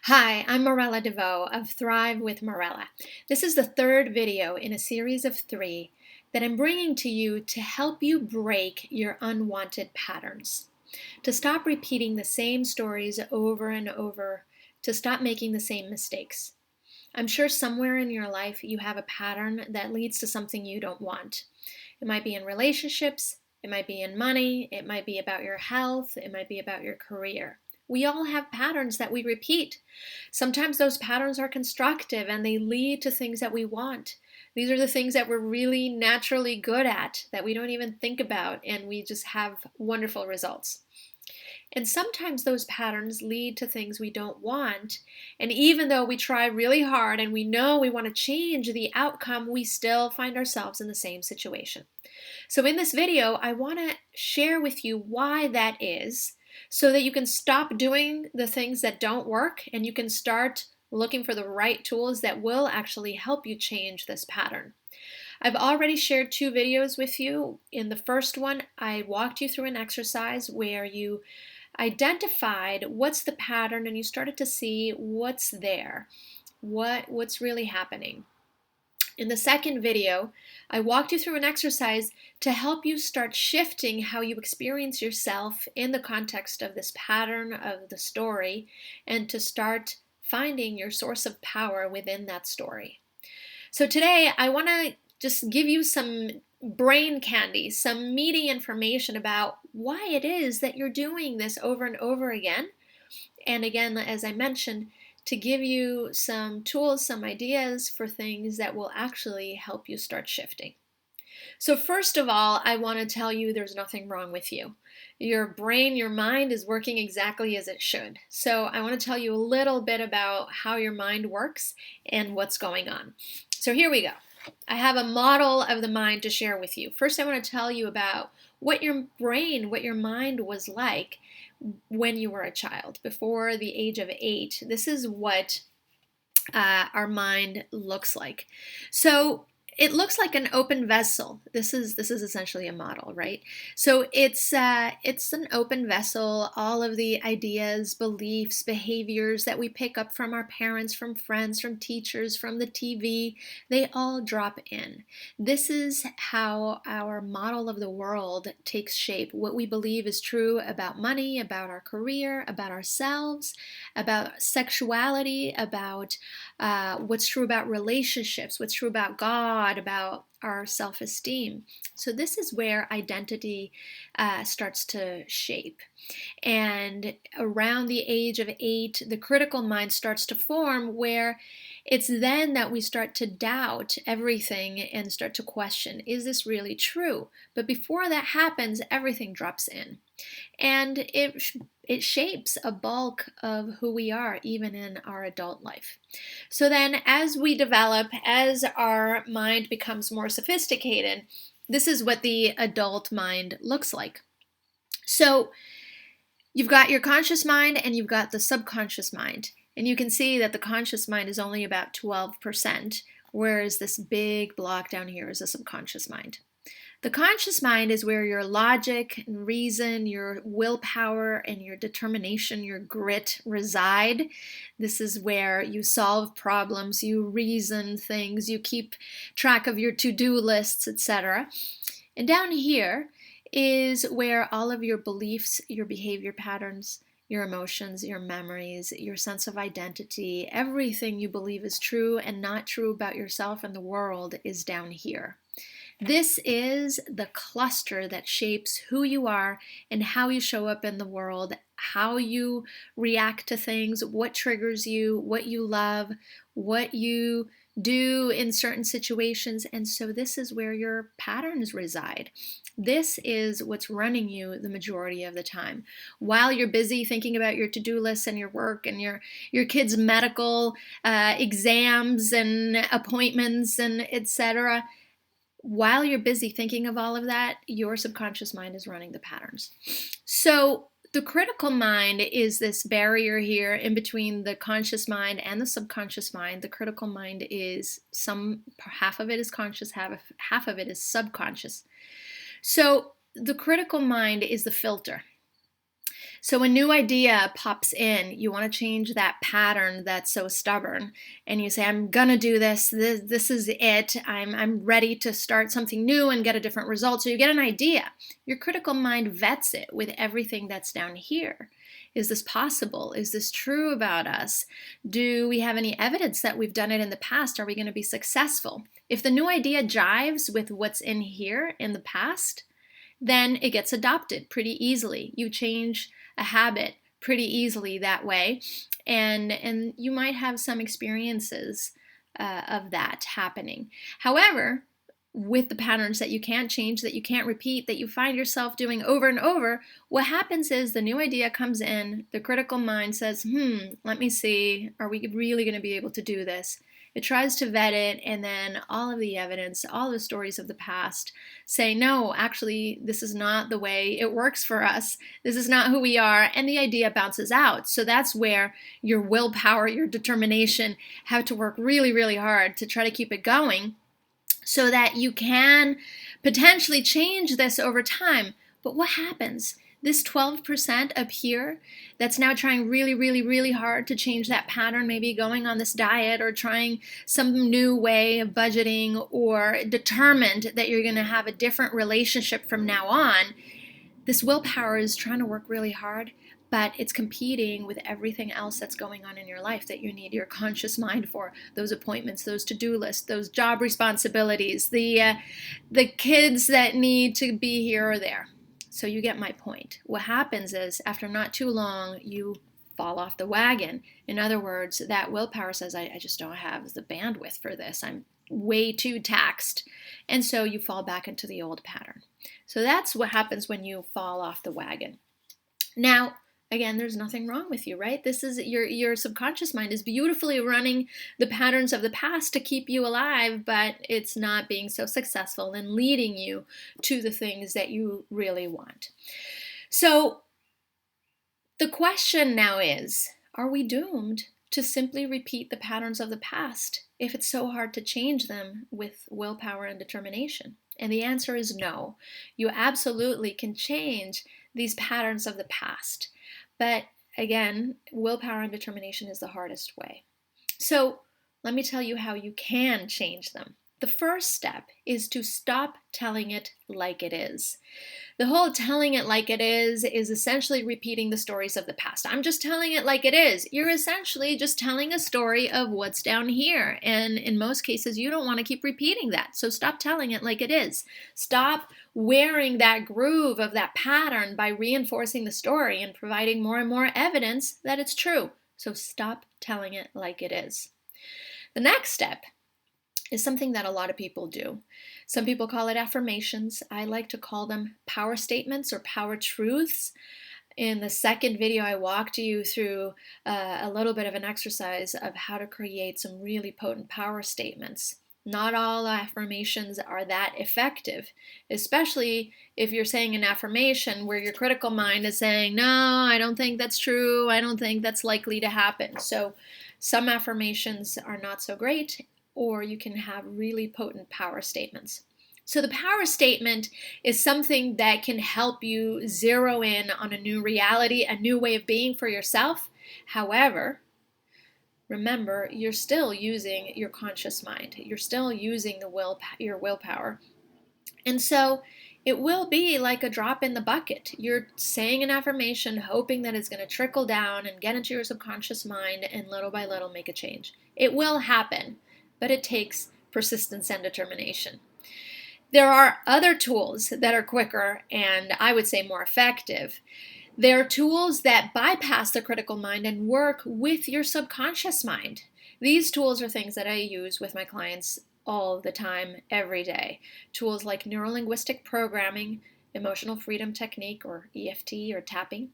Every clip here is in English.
Hi, I'm Morella DeVoe of Thrive with Morella. This is the third video in a series of 3 that I'm bringing to you to help you break your unwanted patterns, to stop repeating the same stories over and over, to stop making the same mistakes. I'm sure somewhere in your life you have a pattern that leads to something you don't want. It might be in relationships, it might be in money, it might be about your health, it might be about your career. We all have patterns that we repeat. Sometimes those patterns are constructive and they lead to things that we want. These are the things that we're really naturally good at, that we don't even think about, and we just have wonderful results. And sometimes those patterns lead to things we don't want. And even though we try really hard and we know we want to change the outcome, we still find ourselves in the same situation. So in this video, I want to share with you why that is, so that you can stop doing the things that don't work and you can start looking for the right tools that will actually help you change this pattern. I've already shared 2 videos with you. In the first one, I walked you through an exercise where you identified what's the pattern and you started to see what's there, what's really happening. In the second video, I walked you through an exercise to help you start shifting how you experience yourself in the context of this pattern of the story and to start finding your source of power within that story. So today, I want to just give you some brain candy, some meaty information about why it is that you're doing this over and over again. And again, as I mentioned, to give you some tools, some ideas for things that will actually help you start shifting. So first of all, I want to tell you there's nothing wrong with you. Your brain, your mind is working exactly as it should. So I want to tell you a little bit about how your mind works and what's going on. So here we go. I have a model of the mind to share with you. First, I want to tell you about what your brain, what your mind was like when you were a child, before the age of 8. This is what our mind looks like. So it looks like an open vessel. This is essentially a model, right? So it's an open vessel. All of the ideas, beliefs, behaviors that we pick up from our parents, from friends, from teachers, from the TV, they all drop in. This is how our model of the world takes shape. What we believe is true about money, about our career, about ourselves, about sexuality, about what's true about relationships, what's true about God, about our self-esteem. So this is where identity starts to shape. And around the age of 8, the critical mind starts to form, where it's then that we start to doubt everything and start to question, is this really true? But before that happens, everything drops in. And it shapes a bulk of who we are, even in our adult life. So then, as we develop, as our mind becomes more sophisticated, this is what the adult mind looks like. So you've got your conscious mind and you've got the subconscious mind. And you can see that the conscious mind is only about 12%, whereas this big block down here is the subconscious mind. The conscious mind is where your logic and reason, your willpower, and your determination, your grit reside. This is where you solve problems, you reason things, you keep track of your to-do lists, etc. And down here is where all of your beliefs, your behavior patterns, your emotions, your memories, your sense of identity, everything you believe is true and not true about yourself and the world is down here. This is the cluster that shapes who you are and how you show up in the world, how you react to things, what triggers you, what you love, what you do in certain situations. And so this is where your patterns reside. This is what's running you the majority of the time. While you're busy thinking about your to-do lists and your work and your kids' medical exams and appointments and etc., while you're busy thinking of all of that, your subconscious mind is running the patterns. So the critical mind is this barrier here in between the conscious mind and the subconscious mind. The critical mind is half of it is conscious, half of it is subconscious. So the critical mind is the filter. So a new idea pops in, you want to change that pattern that's so stubborn, and you say, I'm gonna do this. This is it. I'm ready to start something new and get a different result. So you get an idea. Your critical mind vets it with everything that's down here. Is this possible? Is this true about us? Do we have any evidence that we've done it in the past? Are we going to be successful? If the new idea jives with what's in here in the past, then it gets adopted pretty easily. You change a habit pretty easily that way, and you might have some experiences of that happening. However, with the patterns that you can't change, that you can't repeat, that you find yourself doing over and over, what happens is the new idea comes in, the critical mind says, let me see, are we really going to be able to do this? It tries to vet it, and then all of the evidence, all the stories of the past say, no, actually, this is not the way it works for us. This is not who we are, and the idea bounces out. So that's where your willpower, your determination have to work really, really hard to try to keep it going so that you can potentially change this over time. But what happens? This 12% up here that's now trying really, really, really hard to change that pattern, maybe going on this diet or trying some new way of budgeting, or determined that you're going to have a different relationship from now on, this willpower is trying to work really hard, but it's competing with everything else that's going on in your life that you need your conscious mind for. Those appointments, those to-do lists, those job responsibilities, the kids that need to be here or there. So you get my point. What happens is, after not too long, you fall off the wagon. In other words, that willpower says, I just don't have the bandwidth for this. I'm way too taxed. And so you fall back into the old pattern. So that's what happens when you fall off the wagon. Now, again, there's nothing wrong with you, right? This is your subconscious mind is beautifully running the patterns of the past to keep you alive, but it's not being so successful in leading you to the things that you really want. So the question now is, are we doomed to simply repeat the patterns of the past if it's so hard to change them with willpower and determination? And the answer is no. You absolutely can change these patterns of the past. But again, willpower and determination is the hardest way. So let me tell you how you can change them. The first step is to stop telling it like it is. The whole telling it like it is essentially repeating the stories of the past. I'm just telling it like it is. You're essentially just telling a story of what's down here. And in most cases, you don't want to keep repeating that. So stop telling it like it is. Stop wearing that groove of that pattern by reinforcing the story and providing more and more evidence that it's true. So stop telling it like it is. The next step is something that a lot of people do. Some people call it affirmations. I like to call them power statements or power truths. In the second video, I walked you through a little bit of an exercise of how to create some really potent power statements. Not all affirmations are that effective, especially if you're saying an affirmation where your critical mind is saying, no, I don't think that's true. I don't think that's likely to happen. So some affirmations are not so great, or you can have really potent power statements. So the power statement is something that can help you zero in on a new reality, a new way of being for yourself. However, remember, you're still using your conscious mind. You're still using your willpower. And so it will be like a drop in the bucket. You're saying an affirmation, hoping that it's going to trickle down and get into your subconscious mind and little by little make a change. It will happen, but it takes persistence and determination. There are other tools that are quicker and I would say more effective. There are tools that bypass the critical mind and work with your subconscious mind. These tools are things that I use with my clients all the time, every day. Tools like neuro-linguistic programming, emotional freedom technique or EFT or tapping,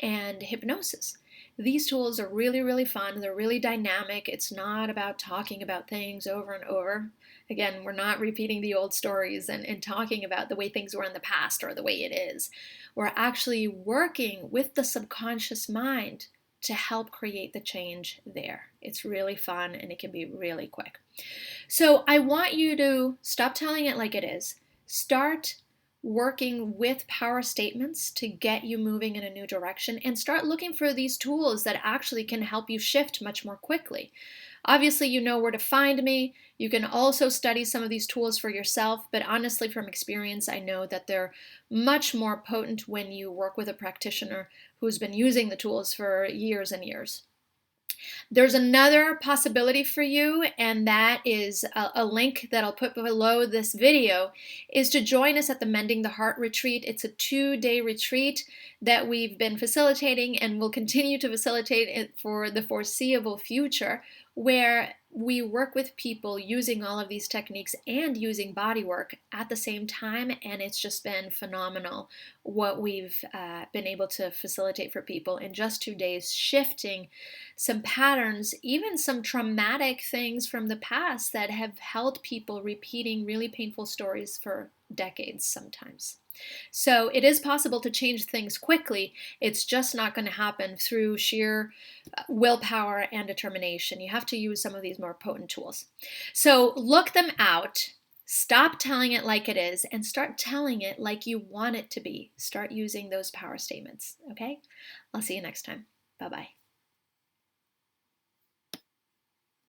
and hypnosis. These tools are really, really fun. They're really dynamic. It's not about talking about things over and over. Again, we're not repeating the old stories and talking about the way things were in the past or the way it is. We're actually working with the subconscious mind to help create the change there. It's really fun and it can be really quick. So I want you to stop telling it like it is. Start working with power statements to get you moving in a new direction, and start looking for these tools that actually can help you shift much more quickly. Obviously, you know where to find me. You can also study some of these tools for yourself, but honestly, from experience, I know that they're much more potent when you work with a practitioner who's been using the tools for years and years. There's another possibility for you, and that is a link that I'll put below this video, is to join us at the Mending the Heart Retreat. It's a 2-day retreat that we've been facilitating and will continue to facilitate it for the foreseeable future, where we work with people using all of these techniques and using body work at the same time, and it's just been phenomenal what we've been able to facilitate for people in just 2 days, shifting some patterns, even some traumatic things from the past that have held people repeating really painful stories for decades sometimes. So it is possible to change things quickly. It's just not going to happen through sheer willpower and determination. You have to use some of these more potent tools. So look them out. Stop telling it like it is and start telling it like you want it to be. Start using those power statements. Okay? I'll see you next time. Bye-bye.